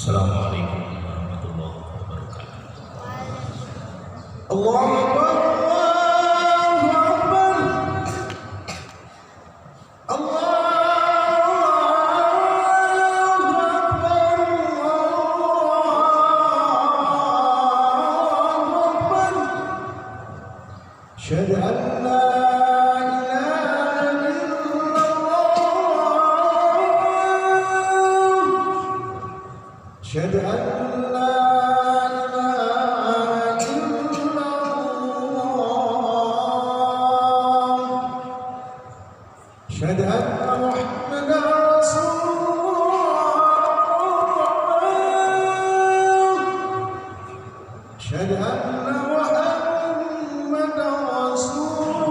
Assalamualaikum warahmatullahi wabarakatuh. Allahu Akbar, Allahu Akbar, Allahu Akbar, Allahu Akbar. Asyhadu an la أشهد أن لا إله إلا الله أشهد أن محمدا رسول الله أشهد أن محمدا رسول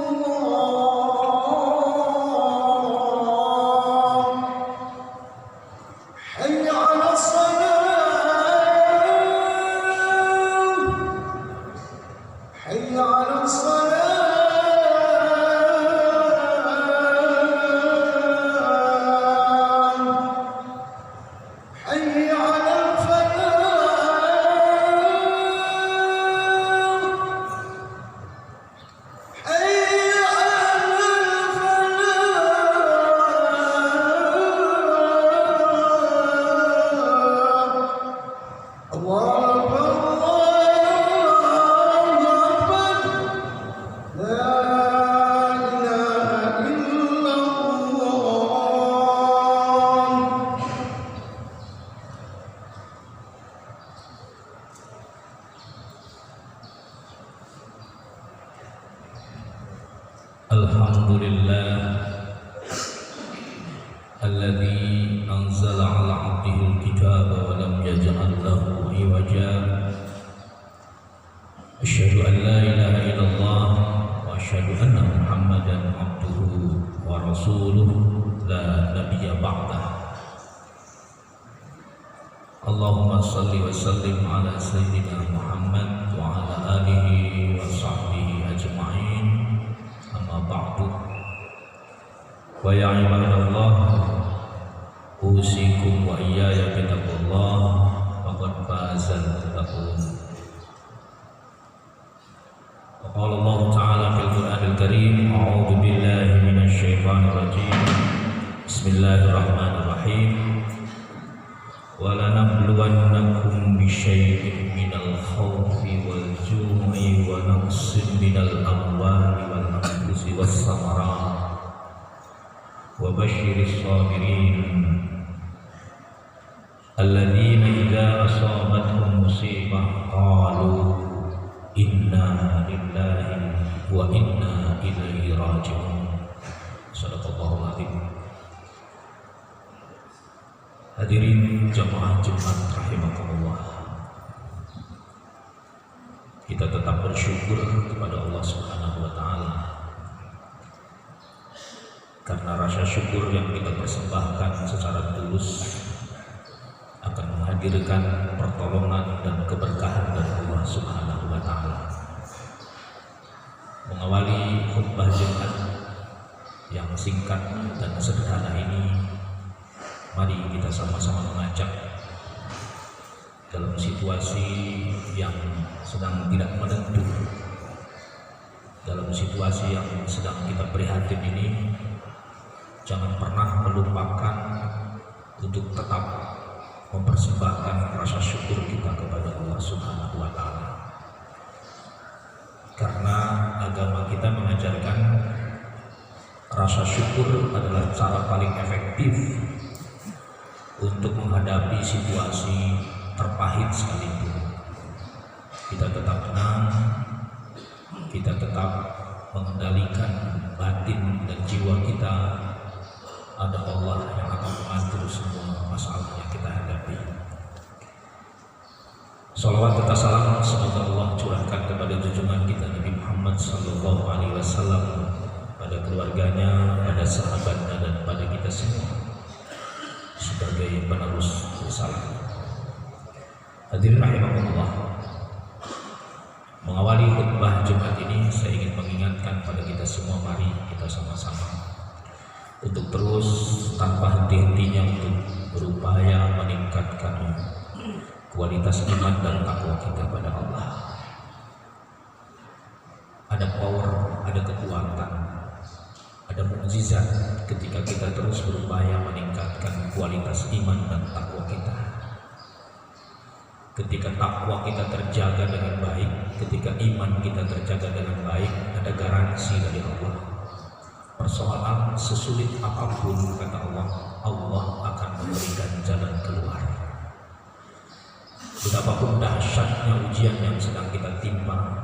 الله حي على حي على الصلاة حي على الفلاح حي على الفلاح الله أكبر Alhamdulillah alladzi anzala 'ala 'abdihi al-kitaba wa lam yaj'al lahu 'iwaja. Asyhadu an la ilaha illallah wa asyhadu anna Muhammadan 'abduhu wa rasuluhu la nabiyya ba'dah. Allahumma shalli wa sallim 'ala sayyidina Muhammad wa 'ala alihi wa sahbihi ajma'in. Ba'du wa ya ibadallah usikum wa iyaya bittaqullah faqad fazal muttaqun. Wa qala Allah ta'ala fil Qur'anil Karim a'udzu billahi minasy syaithanir rajim. Bismillahirrahmanirrahim. Wa lanabluwannakum bisyai'in minal khawfi wal ju'i wa naqsin minal amwali wal anfusi was samarat wa basyiris sabirin alladzina idza asabatuhum musibah qalu inna lillahi wa inna ilaihi raji'un. Shadaqallahul adzim. Hadirin jamaah Jumat rahimakumullah, kita tetap bersyukur kepada Allah Subhanahu wa taala karena rasa syukur yang kita persembahkan secara tulus akan menghadirkan pertolongan dan keberkahan dari Allah Subhanahu wa taala. Mengawali khutbah Jumat yang singkat dan sederhana ini, mari kita sama-sama mengajak dalam situasi yang sedang tidak menentu, dalam situasi yang sedang kita prihatin ini, jangan pernah melupakan untuk tetap mempersembahkan rasa syukur kita kepada Allah Subhanahu wa taala. Karena agama kita mengajarkan rasa syukur adalah cara paling efektif untuk menghadapi situasi terpahit sekalipun. Kita tetap tenang, kita tetap mengendalikan batin dan jiwa kita. Ada Allah yang akan mengatur semua masalah yang kita hadapi. Salawat serta salam semoga Allah curahkan kepada junjungan kita Nabi Muhammad sallallahu alaihi wasallam, pada keluarganya, pada sahabatnya, dan pada kita semua sebagai penerus risalah. Hadirin rahimakumullah, mengawali khutbah Jumat ini saya ingin mengingatkan pada kita semua, mari kita sama-sama untuk terus tanpa henti-hentinya untuk berupaya meningkatkan kualitas iman dan takwa kita pada Allah. Ada power, ada kekuatan, ada mukjizat ketika kita terus berupaya meningkatkan kualitas iman dan takwa kita. Ketika takwa kita terjaga dengan baik, ketika iman kita terjaga dengan baik, ada garansi dari Allah. Persoalan sesulit apapun, kata Allah, Allah akan memberikan jalan keluar. Betapapun dahsyatnya ujian yang sedang kita timpa,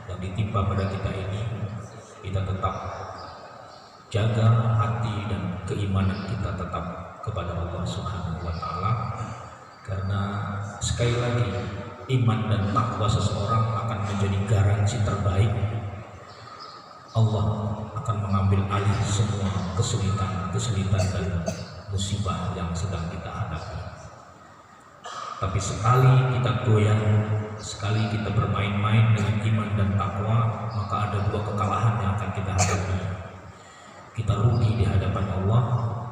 yang ditimpa pada kita ini, kita tetap jaga hati dan keimanan kita tetap kepada Allah Subhanahu wa Ta'ala, karena sekali lagi iman dan takwa seseorang akan menjadi garansi terbaik. Allah akan mengambil alih semua kesulitan dan musibah yang sedang kita hadapi. Tapi sekali kita goyah, sekali kita bermain-main dengan iman dan takwa, maka ada dua kekalahan yang akan kita hadapi. Kita rugi di hadapan Allah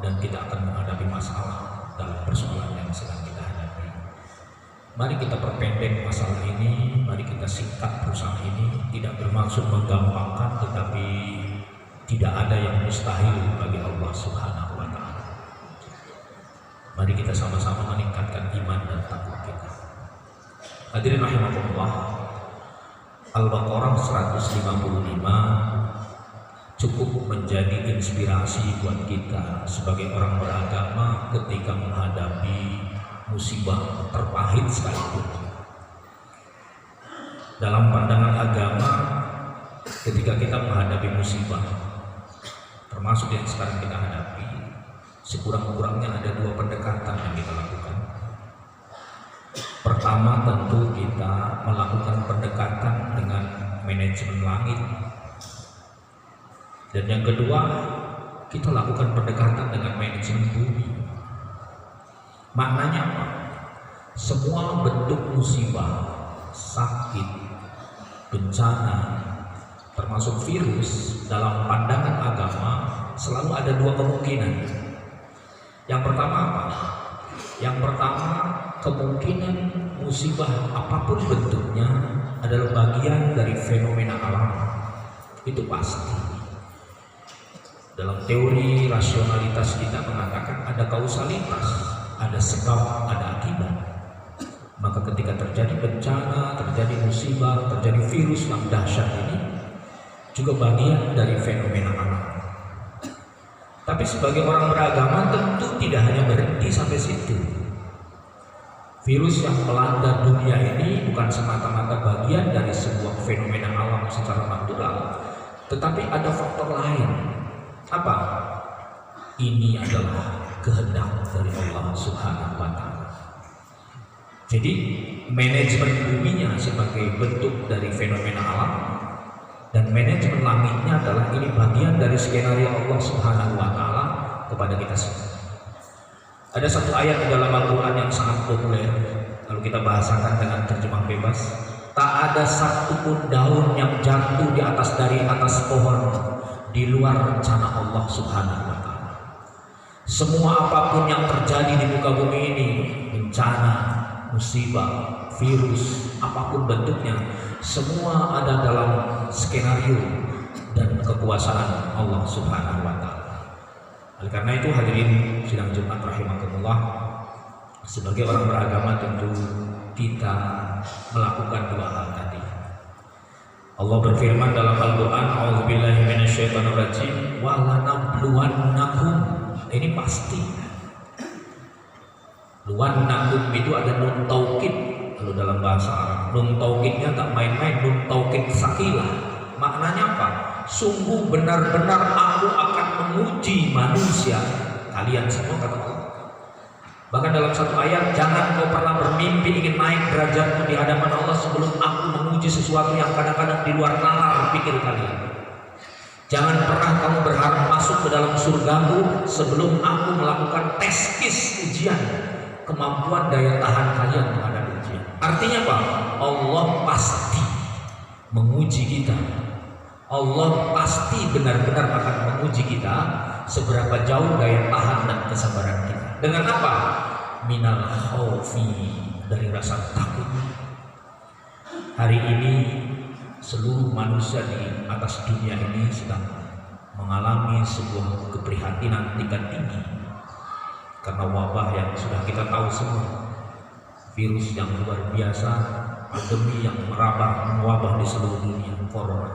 dan kita akan menghadapi masalah dalam persoalan yang sedang kita hadapi. Mari kita perpendek masalah ini, mari kita singkat perusahaan ini. Tidak bermaksud menggampangkan, tetapi tidak ada yang mustahil bagi Allah Subhanahu wa Ta'ala. Mari kita sama-sama meningkatkan iman dan takwa kita. Hadirin rahimakumullah, Al-Baqarah 155 cukup menjadi inspirasi buat kita sebagai orang beragama ketika menghadapi musibah terpahit sekalipun. Dalam pandangan agama, ketika kita menghadapi musibah, termasuk yang sekarang kita hadapi, sekurang-kurangnya ada dua pendekatan yang kita lakukan. Pertama, tentu kita melakukan pendekatan dengan manajemen langit. Dan yang kedua, kita lakukan pendekatan dengan manajemen bumi. Maknanya apa? Semua bentuk musibah, sakit, bencana, termasuk virus, dalam pandangan agama selalu ada dua kemungkinan. Yang pertama apa? Yang pertama, kemungkinan musibah apapun bentuknya adalah bagian dari fenomena alam. Itu pasti. Dalam teori rasionalitas kita mengatakan ada kausalitas, ada sebab, ada akibat. Maka ketika terjadi bencana, terjadi musibah, terjadi virus yang dahsyat ini juga bagian dari fenomena alam. Tapi sebagai orang beragama tentu tidak hanya berhenti sampai situ. Virus yang melanda dunia ini bukan semata-mata bagian dari sebuah fenomena alam secara natural, tetapi ada faktor lain. Apa? Ini adalah kehendak dari Allah Subhanahu wa Ta'ala. Jadi manajemen buminya sebagai bentuk dari fenomena alam, dan manajemen langitnya adalah ini bagian dari skenario Allah Subhanahu wa Ta'ala kepada kita semua. Ada satu ayat di dalam Al-Quran yang sangat populer, kalau kita bahasakan dengan terjemah bebas, tak ada satupun daun yang jatuh dari atas pohon di luar rencana Allah Subhanahu wa Ta'ala. Semua apapun yang terjadi di muka bumi ini, bencana, musibah, virus, apapun bentuknya, semua ada dalam skenario dan kekuasaan Allah Subhanahu wa Ta'ala. Oleh karena itu, hadirin sidang Jumat rahimakumullah, sebagai orang beragama tentu kita melakukan dua hal tadi. Allah berfirman dalam Al-Quran, A'udzubillahi minasyaitonirrajim, wa lanabluwannakum. Ini pasti. Luwannakum itu ada nun taukid. Kalau dalam bahasa Arab, nun taukidnya tak main-main, nun taukid sakilah. Maknanya apa? Sungguh benar-benar aku akan menguji manusia, kalian semua, kata Allah. Bahkan dalam satu ayat, jangan kau pernah bermimpi ingin naik derajatmu di hadapan Allah sebelum aku menguji sesuatu yang kadang-kadang di luar nalar pikir kalian. Jangan pernah kamu berharap masuk ke dalam surgamu sebelum aku melakukan tes ujian kemampuan daya tahan kalian menghadapi ujian. Artinya apa? Allah pasti menguji kita. Allah pasti benar-benar akan menguji kita seberapa jauh daya tahan dan kesabaran kita. Dengan apa? minal khaufi, dari rasa takut. Hari ini seluruh manusia di atas dunia ini sedang mengalami sebuah keprihatinan tingkat tinggi karena wabah yang sudah kita tahu semua, virus yang luar biasa, pandemi yang mewabah di seluruh dunia, corona.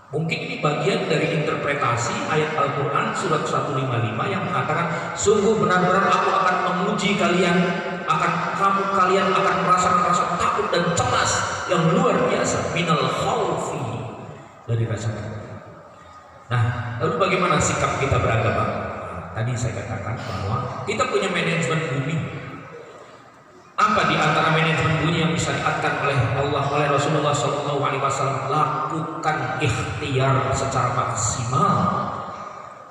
Mungkin ini bagian dari interpretasi ayat Al-Quran surat 155 yang mengatakan, sungguh benar-benar aku akan menguji kalian, kalian akan merasakan rasa takut dan cemas yang luar biasa, minal khaufi, dari rasa takut. Nah, lalu bagaimana sikap kita beragama? Tadi saya katakan bahwa kita punya manajemen bumi. Apa di antara manajemen bumi yang disyariatkan oleh Allah, oleh Rasulullah SAW? Lakukan ikhtiar secara maksimal,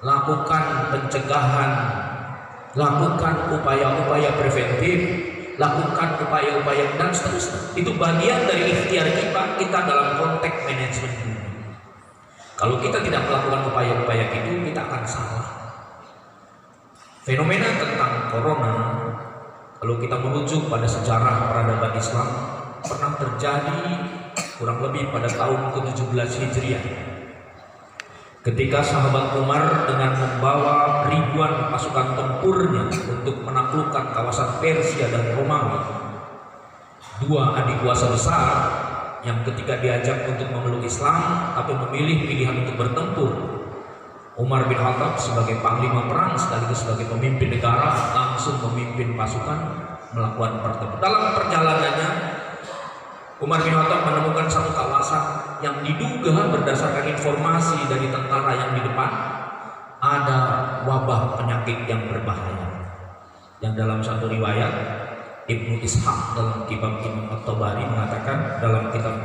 lakukan pencegahan, lakukan upaya-upaya preventif, lakukan upaya-upaya dan seterusnya. Itu bagian dari ikhtiar kita dalam konteks manajemen bumi. Kalau kita tidak melakukan upaya-upaya itu, kita akan salah. Fenomena tentang corona, kalau kita merujuk pada sejarah peradaban Islam, pernah terjadi kurang lebih pada tahun ke-17 Hijriah. Ketika sahabat Umar dengan membawa ribuan pasukan tempurnya untuk menaklukkan kawasan Persia dan Romawi, dua adik kuasa besar yang ketika diajak untuk memeluk Islam tapi memilih pilihan untuk bertempur, Umar bin Khattab sebagai panglima perang sekaligus sebagai pemimpin negara langsung memimpin pasukan melakukan pertempuran. Dalam perjalanannya, Umar bin Khattab menemukan satu kawasan yang diduga berdasarkan informasi dari tentara yang di depan ada wabah penyakit yang berbahaya. Yang dalam satu riwayat Ibnu Ishaq dalam kitab Imam At-Tabari mengatakan, dalam kitab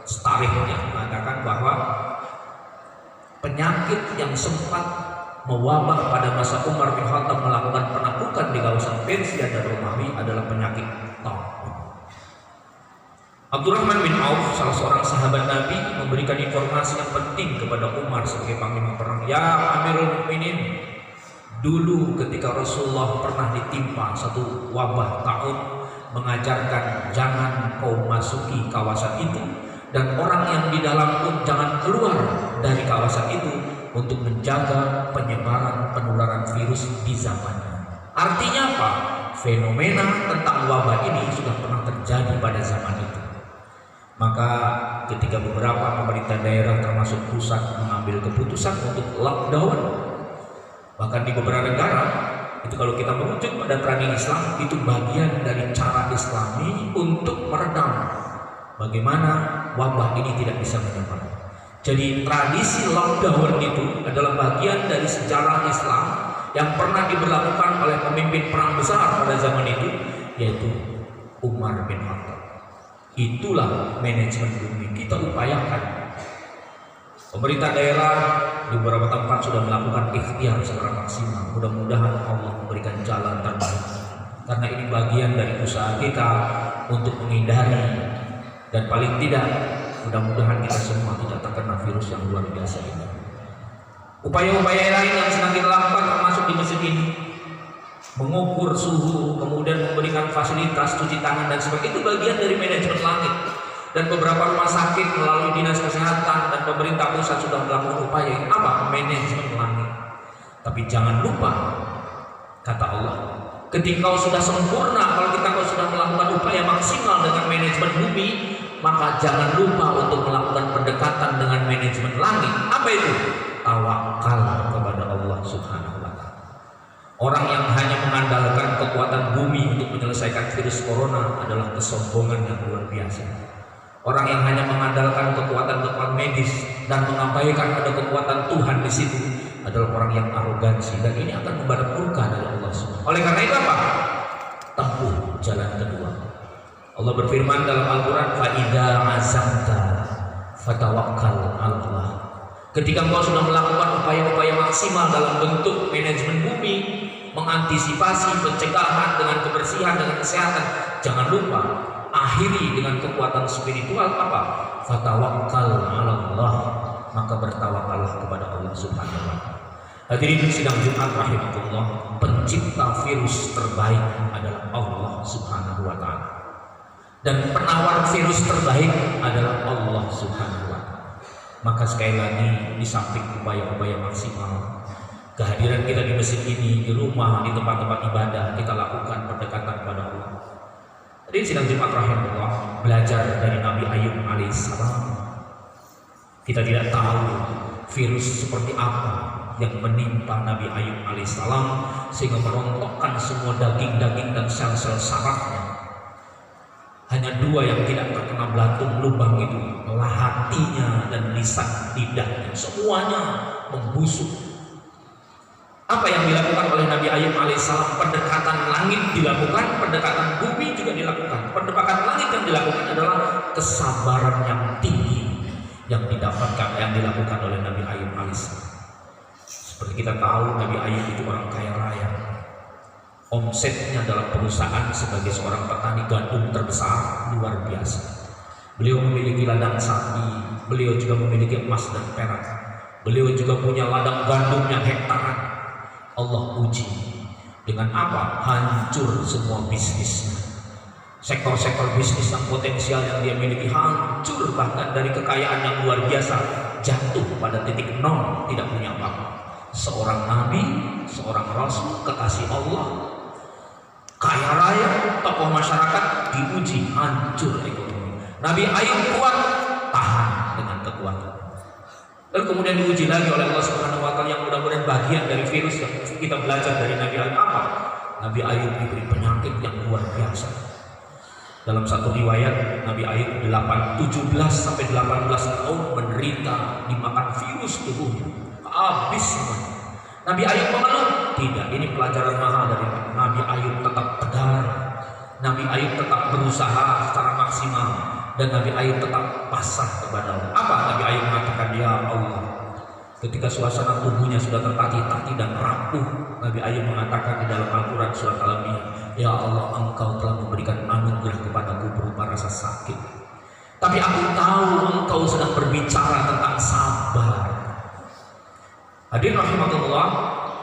Tarikhnya mengatakan bahwa penyakit yang sempat mewabah pada masa Umar bin Khattab melakukan penaklukan di kawasan Persia dan Romawi adalah penyakit taun. Abdurrahman bin Auf, salah seorang sahabat Nabi, memberikan informasi yang penting kepada Umar sebagai panglima perang. Ya Amirul Mukminin, dulu ketika Rasulullah pernah ditimpa satu wabah taun, mengajarkan jangan kau masuki kawasan itu, dan orang yang di dalam pun jangan keluar dari kawasan itu untuk menjaga penyebaran penularan virus di zamannya. Artinya apa? Fenomena tentang wabah ini sudah pernah terjadi pada zaman itu. Maka ketika beberapa pemerintah daerah termasuk pusat mengambil keputusan untuk lockdown, bahkan di beberapa negara itu, kalau kita merujuk pada tradisi Islam, itu bagian dari cara Islami untuk meredam bagaimana wabah ini tidak bisa menyebar. Jadi tradisi lockdown itu adalah bagian dari sejarah Islam yang pernah diberlakukan oleh pemimpin perang besar pada zaman itu, yaitu Umar bin Khattab. Itulah manajemen bumi kita upayakan. Pemerintah daerah di beberapa tempat sudah melakukan ikhtiar secara maksimal. Mudah-mudahan Allah memberikan jalan terbaik, karena ini bagian dari usaha kita untuk menghindari, dan paling tidak mudah-mudahan kita semua tidak terkena virus yang luar biasa ini. Upaya-upaya lain yang sedang kita lakukan termasuk di masjid ini, mengukur suhu, kemudian memberikan fasilitas cuci tangan dan sebagainya, itu bagian dari manajemen langit. Dan beberapa rumah sakit melalui dinas kesehatan dan pemerintah pusat sudah melakukan upaya ini. Apa? Manajemen langit. Tapi jangan lupa, kata Allah, ketika kau sudah sempurna, kalau kau sudah melakukan upaya maksimal dengan manajemen bumi, maka jangan lupa untuk melakukan pendekatan dengan manajemen langit. Apa itu? Tawakal kepada Allah Subhanahu wa Ta'ala. Orang yang hanya mengandalkan kekuatan bumi untuk menyelesaikan virus corona adalah kesombongan yang luar biasa. Orang yang hanya mengandalkan kekuatan medis dan mengabaikan ada kekuatan Tuhan di situ adalah orang yang arogansi, dan ini akan membawa murka dari Allah Subhanahu. Oleh karena itu apa? Tempuh jalan kedua. Allah berfirman dalam Al-Quran, فَإِذَا عَزَمْتَ فَتَوَكَّلْ عَلَى اللَّهِ. Ketika engkau sudah melakukan upaya-upaya maksimal dalam bentuk manajemen bumi, mengantisipasi pencegahan dengan kebersihan, dengan kesehatan, jangan lupa akhiri dengan kekuatan spiritual apa? Fatawakkal 'ala Allah, maka bertawakallah kepada Allah Subhanahu wa Ta'ala. Hadirin sidang Jumat rahimahullah, pencipta virus terbaik adalah Allah Subhanahu wa taala. Dan penawar virus terbaik adalah Allah Subhanahu wa taala. Maka sekali lagi, di samping upaya-upaya maksimal, kehadiran kita di masjid ini, di rumah, di tempat-tempat ibadah, kita lakukan pendekatan kepada Allah. Hadirin sidang Jumat rahimahullah, belajar dari Nabi Ayub alaihissalam. Kita tidak tahu virus seperti apa yang menimpa Nabi Ayub alaihissalam sehingga merontokkan semua daging-daging dan sel-sel sarafnya. Hanya dua yang tidak terkena belatung lubang itu, hatinya dan lisan lidahnya, semuanya membusuk. Apa yang dilakukan oleh Nabi Ayub alaihissalam? Pendekatan langit dilakukan, pendekatan bumi juga dilakukan. Pendekatan langit yang dilakukan adalah kesabaran yang tinggi yang dilakukan oleh Nabi Ayub alaihissalam. Seperti kita tahu, Nabi Ayub itu orang kaya raya. Omsetnya dalam perusahaan sebagai seorang petani gandum terbesar luar biasa. Beliau memiliki ladang sapi, beliau juga memiliki emas dan perak. Beliau juga punya ladang gandum yang hektaran. Allah uji dengan apa? Hancur semua bisnisnya. Sektor-sektor bisnis yang potensial yang dia miliki hancur, bahkan dari kekayaan yang luar biasa jatuh pada titik nol, tidak punya apa-apa. Seorang nabi, seorang rasul, kekasih Allah, kaya raya, tokoh masyarakat, diuji, hancur ekonomi. Nabi Ayub kuat, tahan dengan kekuatan. Lalu kemudian diuji lagi oleh Allah Subhanahu wa taala, yang mudah-mudahan bagian dari virus yang kita belajar dari Nabi Ayub apa? Nabi Ayub diberi penyakit yang luar biasa. Dalam satu riwayat, Nabi Ayub 17 sampai 18 tahun menderita dimakan virus tubuhnya. Habis semuanya. Nabi Ayub mengeluh? Tidak, ini pelajaran mahal dari Nabi Ayub. Tetap tegar, Nabi Ayub tetap berusaha secara maksimal, dan Nabi Ayub tetap pasrah kepada Allah. Apa Nabi Ayub mengatakan? Ya Allah, ketika suasana tubuhnya sudah tertati-tati dan rapuh, Nabi Ayub mengatakan di dalam Al-Quran surat Al-Anbiya, ya Allah, Engkau telah memberikan anugerah kepadaku berupa rasa sakit, tapi aku tahu Engkau sedang berbicara tentang sabar. Hadirin rahimahullah,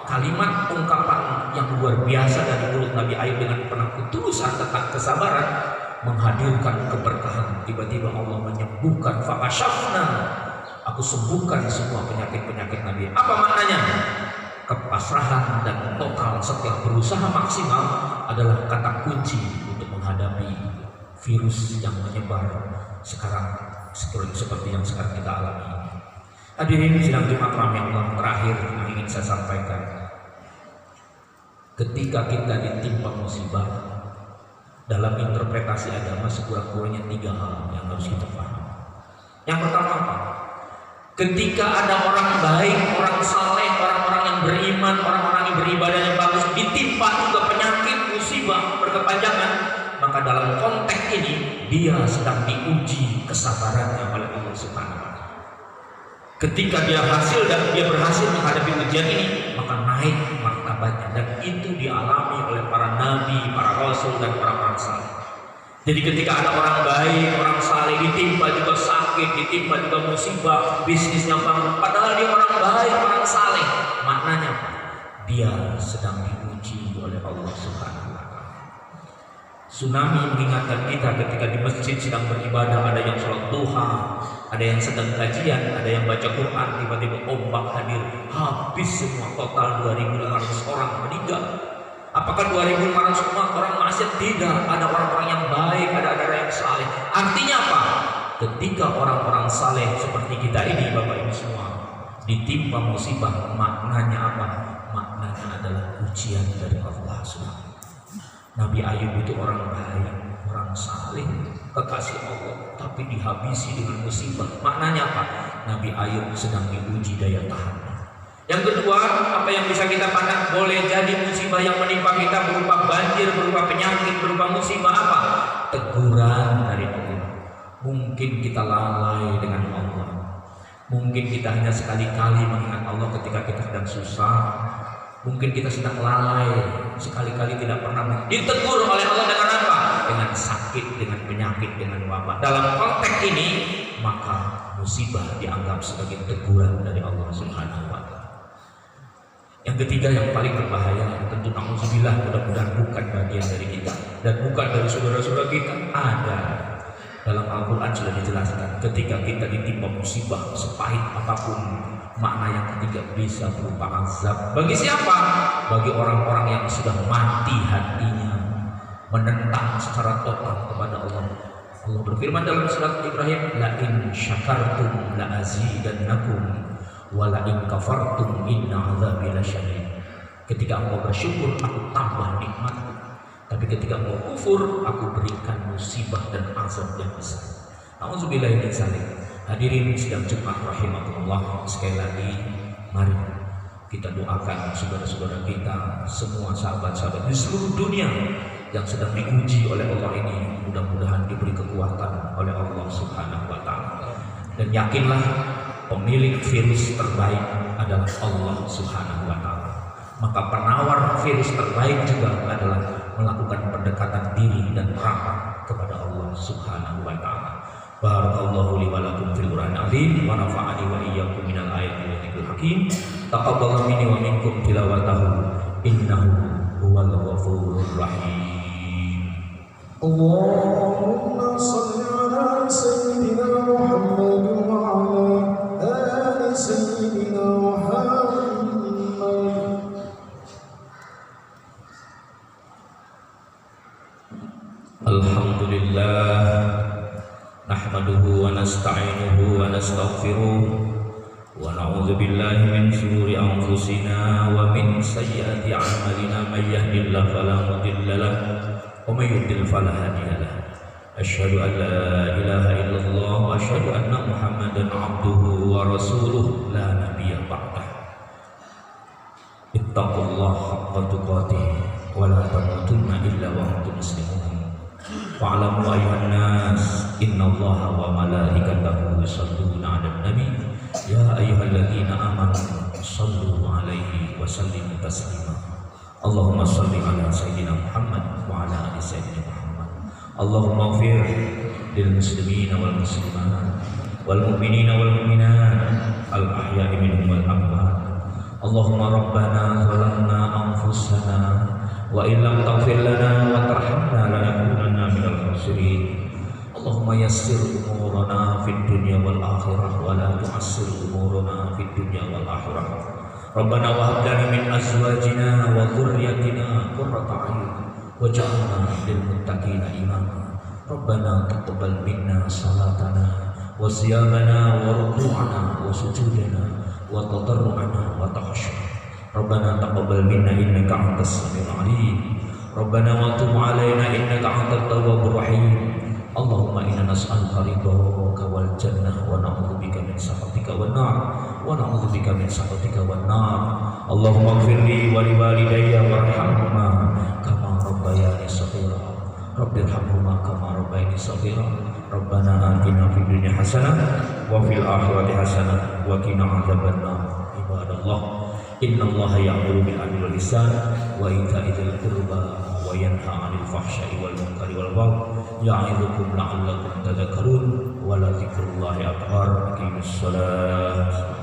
kalimat ungkapan yang luar biasa dari mulut Nabi Ayub dengan penuh ketulusan tentang kesabaran menghadirkan keberkahan. Tiba-tiba Allah menyembuhkan, fakashafna, aku sembuhkan semua penyakit-penyakit Nabi. Apa maknanya? Kepasrahan dan total setelah berusaha maksimal adalah kata kunci untuk menghadapi virus yang menyebar sekarang seperti yang sekarang kita alami. Hadirin sidang Jumat rahimahullah, terakhir yang ingin saya sampaikan, ketika kita ditimpa musibah, dalam interpretasi agama sekurang-kurangnya 3 hal yang harus kita paham. Yang pertama apa? Ketika ada orang baik, orang saleh, orang-orang yang beriman, orang-orang yang beribadah yang bagus, ditimpa juga penyakit, musibah, berkepanjangan, maka dalam konteks ini dia sedang diuji kesabarannya oleh Allah Subhanahu wa taala. Ketika dia berhasil menghadapi ujian ini, maka naik martabatnya, dan itu dialami oleh para nabi, para rasul, dan para orang saleh. Jadi ketika ada orang baik, orang saleh, ditimpa juga sakit, ditimpa juga musibah, bisnisnya bangkrut, padahal dia orang baik, orang saleh, maknanya dia sedang diuji oleh Allah Subhanahu wa taala. Tsunami mengingatkan kita ketika di masjid sedang beribadah, ada yang sholat duha, ada yang sedang kajian, ada yang baca Quran, tiba-tiba ombak hadir, habis semua, total 2.500 orang meninggal. Apakah 2.500 orang maksiat? Tidak, ada orang-orang yang baik, ada orang yang saleh. Artinya apa? Ketika orang-orang saleh seperti kita ini, Bapak Ibu semua, ditimpa musibah, maknanya apa? Maknanya adalah ujian dari Allah Subhanahu. Nabi Ayub itu orang baik, orang saleh, kekasih Allah, tapi dihabisi dengan musibah. Maknanya apa? Nabi Ayub sedang diuji daya tahannya. Yang kedua, apa yang bisa kita pandang? Boleh jadi musibah yang menimpa kita berupa banjir, berupa penyakit, berupa musibah apa? Teguran dari Allah. Mungkin kita lalai dengan Allah. Mungkin kita hanya sekali-kali mengingat Allah ketika kita sedang susah. Mungkin kita sedang lalai, sekali-kali tidak pernah ditegur oleh Allah dengan apa? Dengan sakit, dengan penyakit, dengan wabah. Dalam konteks ini, maka musibah dianggap sebagai teguran dari Allah Subhanahu wa taala. Yang ketiga yang paling berbahaya, tentu na'udzubillah, mudah-mudahan bukan bagian dari kita dan bukan dari saudara-saudara kita. Ada dalam Al-Quran sudah dijelaskan, ketika kita ditimpa musibah sepahit apapun, makna yang ketiga bisa berupa azab. Bagi siapa? Bagi orang-orang yang sudah mati hatinya, menentang secara total kepada Allah. Allah berfirman dalam surat Ibrahim, la in syakartum la azidannakum wa la in kafartum inna azabi lasyadid. Ketika engkau bersyukur, aku tambah nikmatku. Tapi ketika engkau kufur, aku berikan musibah dan azab yang besar. Nauzubillah min dzalik. Hadirin sidang Jumat rahimakumullah, sekali lagi mari kita doakan saudara-saudara kita, semua sahabat-sahabat di seluruh dunia yang sedang diuji oleh Allah ini, mudah-mudahan diberi kekuatan oleh Allah Subhanahu wa taala. Dan yakinlah pemilik virus terbaik adalah Allah Subhanahu wa taala. Maka penawar virus terbaik juga adalah melakukan pendekatan diri dan rapat kepada Allah Subhanahu wa taala. Barakallahu li wa lakum fil Qur'anil azim wa nafa'ani wa iyyakum minal ayati wa dzikril hakim. Taqabbal minni wa minkum tilawatahu innahu huwal ghafurur rahim. Allahumma shalli ala sayyidina Muhammad wa ala ali sayyidina Muhammad. Alhamdulillah, nahmaduhu wa nasta'inuhu wa nastaghfiruh wa na'udzu billahi min shururi anfusina wa min sayyiati a'malina, may yahdihillahu fala mudilla lahu wa may yudlil fala hadiya lahu. Asyhadu an la ilaha illallah wa asyhadu anna Muhammadan 'abduhu wa rasuluh la nabiyya ba'dah. Ittaqullaha haqqa tuqatih wa la tamutunna illa wa antum muslimun. Wa'alamu ayuhan nas innallaha wa malaikatahu yusholluna 'alan nabi ya ayyuhalladzina amanu shallu 'alaihi wa sallimu taslima. Allahumma shalli 'ala sayyidina Muhammad wa 'ala ali sayyidina Muhammad. Allahumma ighfir lil muslimina wal muslimat wal mu'minina wal mu'minat al ahya'i minhum wal amwat. Allahumma rabbana zalamna anfusana wa illam taghfir lana wa tarhamna lanakunanna minal khasirin. Allahumma yassir umurana fid dunya wal akhirah wa la tu'assir umurana fid dunya wal akhirah. Rabbana wa hab lana min azwajina wa dhurriyyatina qurrata a'yun waj'alna lil muttaqina imama. Rabbana taqabbal minna salatana wa siyamana wa ruku'ana wa sujudana wa tadarru'ana wa takhashana. Rabbana taqabbal minna innaka antas samiul alim. Rabbana wa tub 'alaina innaka antat tawwabur rahim. Allahumma inna nas'aluka ridhaka wal jannah wa na'udzubika min sakhatika wan nar wa na'udzubika min sakhatika wan nar. Allahumma ighfir li wa li walidayya warhamhuma kama rabbayani shaghira. Rabbirhamhuma kama rabbayani shaghira. Rabbana atina fid dunya hasanah wa fil akhirati hasanah wa qina adzabannar. Ibadallah, innallaha ya'muru bil 'adli wal ihsan wa ita'i dzil qurba wa yanha 'anil fahsya'i wal munkari wal baghi ya'idzukum la'allakum tadhakkarun wa la dzikrullahi akbar. Aqimissalah.